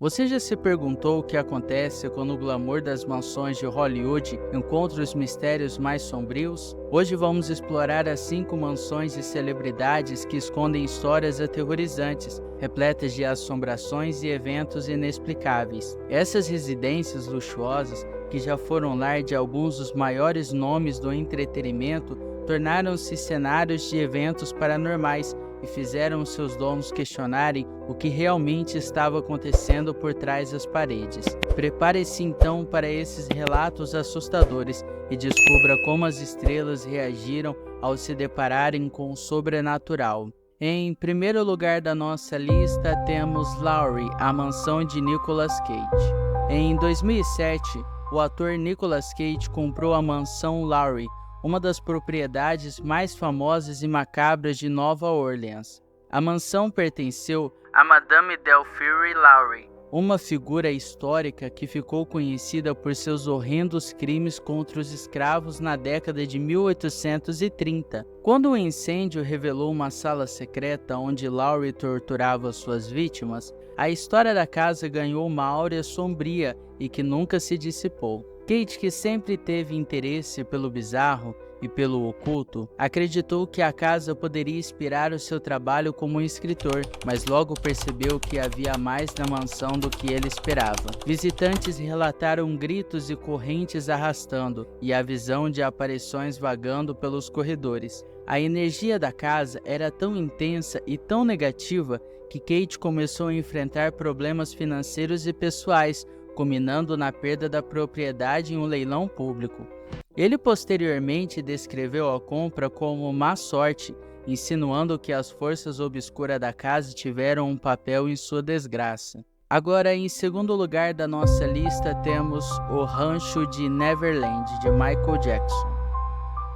Você já se perguntou o que acontece quando o glamour das mansões de Hollywood encontra os mistérios mais sombrios? Hoje vamos explorar as 5 mansões de celebridades que escondem histórias aterrorizantes, repletas de assombrações e eventos inexplicáveis. Essas residências luxuosas, que já foram lar de alguns dos maiores nomes do entretenimento, tornaram-se cenários de eventos paranormais e fizeram seus donos questionarem o que realmente estava acontecendo por trás das paredes. Prepare-se então para esses relatos assustadores e descubra como as estrelas reagiram ao se depararem com o sobrenatural. Em primeiro lugar da nossa lista temos Lowry, a mansão de Nicolas Cage. Em 2007, o ator Nicolas Cage comprou a mansão Lowry, uma das propriedades mais famosas e macabras de Nova Orleans. A mansão pertenceu a Madame Delphine Lowry, uma figura histórica que ficou conhecida por seus horrendos crimes contra os escravos na década de 1830. Quando o incêndio revelou uma sala secreta onde Lowry torturava suas vítimas, a história da casa ganhou uma áurea sombria e que nunca se dissipou. Cage, que sempre teve interesse pelo bizarro e pelo oculto, acreditou que a casa poderia inspirar o seu trabalho como escritor, mas logo percebeu que havia mais na mansão do que ele esperava. Visitantes relataram gritos e correntes arrastando, e a visão de aparições vagando pelos corredores. A energia da casa era tão intensa e tão negativa que Cage começou a enfrentar problemas financeiros e pessoais, culminando na perda da propriedade em um leilão público. Ele posteriormente descreveu a compra como má sorte, insinuando que as forças obscuras da casa tiveram um papel em sua desgraça. Agora, em segundo lugar da nossa lista, temos o Rancho de Neverland, de Michael Jackson.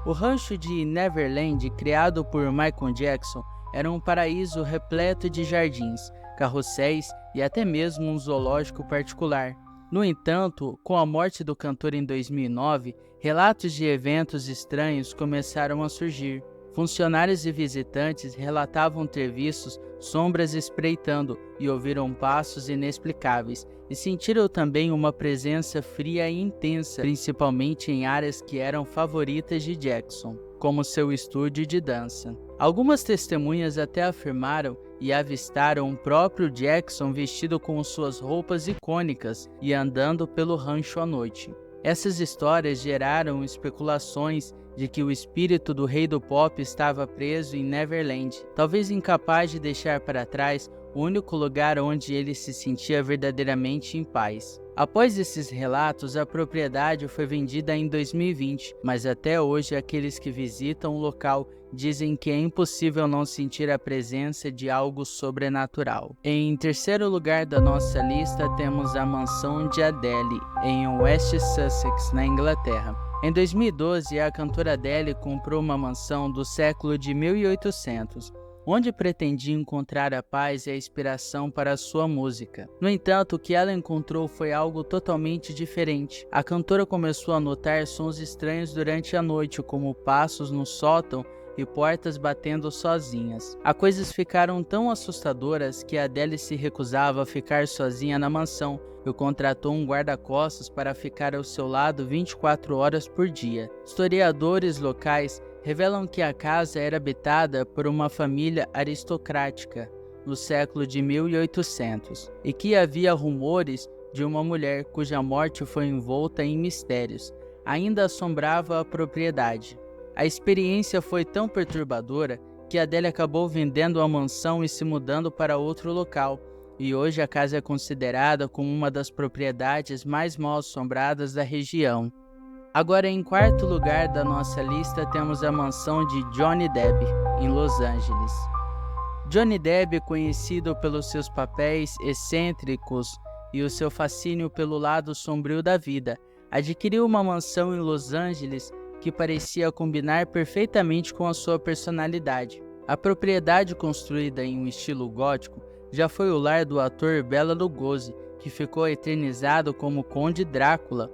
O Rancho de Neverland, criado por Michael Jackson, era um paraíso repleto de jardins, carrosséis e até mesmo um zoológico particular. No entanto, com a morte do cantor em 2009, relatos de eventos estranhos começaram a surgir. Funcionários e visitantes relatavam ter visto sombras espreitando e ouviram passos inexplicáveis, e sentiram também uma presença fria e intensa, principalmente em áreas que eram favoritas de Jackson, como seu estúdio de dança. Algumas testemunhas até afirmaram e avistaram o próprio Jackson vestido com suas roupas icônicas e andando pelo rancho à noite. Essas histórias geraram especulações de que o espírito do rei do pop estava preso em Neverland, talvez incapaz de deixar para trás o único lugar onde ele se sentia verdadeiramente em paz. Após esses relatos, a propriedade foi vendida em 2020, mas até hoje aqueles que visitam o local dizem que é impossível não sentir a presença de algo sobrenatural. Em terceiro lugar da nossa lista temos a mansão de Adele, em West Sussex, na Inglaterra. Em 2012, a cantora Adele comprou uma mansão do século de 1800, onde pretendia encontrar a paz e a inspiração para a sua música. No entanto, o que ela encontrou foi algo totalmente diferente. A cantora começou a notar sons estranhos durante a noite, como passos no sótão e portas batendo sozinhas. As coisas ficaram tão assustadoras que Adele se recusava a ficar sozinha na mansão e contratou um guarda-costas para ficar ao seu lado 24 horas por dia. Historiadores locais revelam que a casa era habitada por uma família aristocrática no século de 1800 e que havia rumores de uma mulher cuja morte foi envolta em mistérios. Ainda assombrava a propriedade. A experiência foi tão perturbadora que Adele acabou vendendo a mansão e se mudando para outro local, e hoje a casa é considerada como uma das propriedades mais mal assombradas da região. Agora, em quarto lugar da nossa lista, temos a mansão de Johnny Depp, em Los Angeles. Johnny Depp, conhecido pelos seus papéis excêntricos e o seu fascínio pelo lado sombrio da vida, adquiriu uma mansão em Los Angeles que parecia combinar perfeitamente com a sua personalidade. A propriedade, construída em um estilo gótico, já foi o lar do ator Bela Lugosi, que ficou eternizado como Conde Drácula.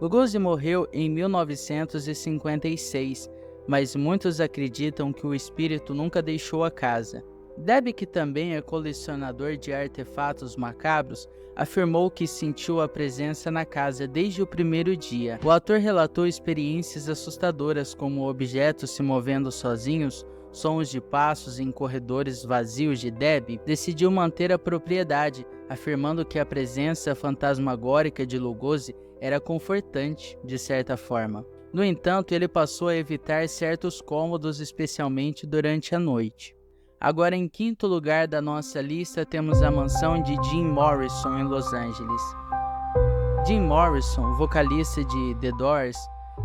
Lugosi morreu em 1956, mas muitos acreditam que o espírito nunca deixou a casa. Debbie, que também é colecionador de artefatos macabros, afirmou que sentiu a presença na casa desde o primeiro dia. O ator relatou experiências assustadoras, como objetos se movendo sozinhos, sons de passos em corredores vazios de Debbie. Decidiu manter a propriedade, afirmando que a presença fantasmagórica de Lugosi era confortante, de certa forma. No entanto, ele passou a evitar certos cômodos, especialmente durante a noite. Agora, em quinto lugar da nossa lista, temos a mansão de Jim Morrison, em Los Angeles. Jim Morrison, vocalista de The Doors,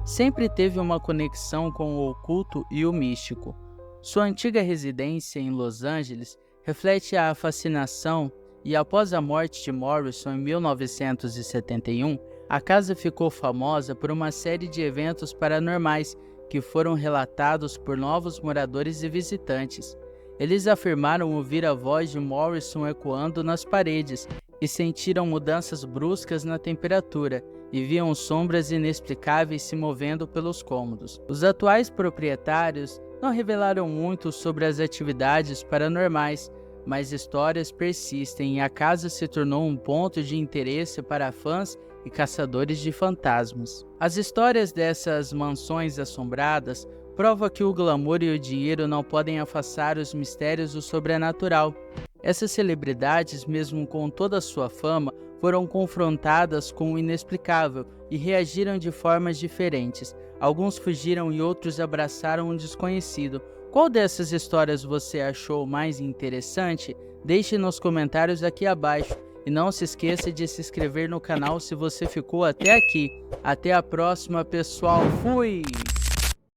sempre teve uma conexão com o oculto e o místico. Sua antiga residência em Los Angeles reflete a fascinação e, após a morte de Morrison em 1971, a casa ficou famosa por uma série de eventos paranormais que foram relatados por novos moradores e visitantes. Eles afirmaram ouvir a voz de Morrison ecoando nas paredes e sentiram mudanças bruscas na temperatura e viam sombras inexplicáveis se movendo pelos cômodos. Os atuais proprietários não revelaram muito sobre as atividades paranormais, mas histórias persistem e a casa se tornou um ponto de interesse para fãs e caçadores de fantasmas. As histórias dessas mansões assombradas prova que o glamour e o dinheiro não podem afastar os mistérios do sobrenatural. Essas celebridades, mesmo com toda a sua fama, foram confrontadas com o inexplicável e reagiram de formas diferentes. Alguns fugiram e outros abraçaram um desconhecido. Qual dessas histórias você achou mais interessante? Deixe nos comentários aqui abaixo. E não se esqueça de se inscrever no canal se você ficou até aqui. Até a próxima, pessoal. Fui!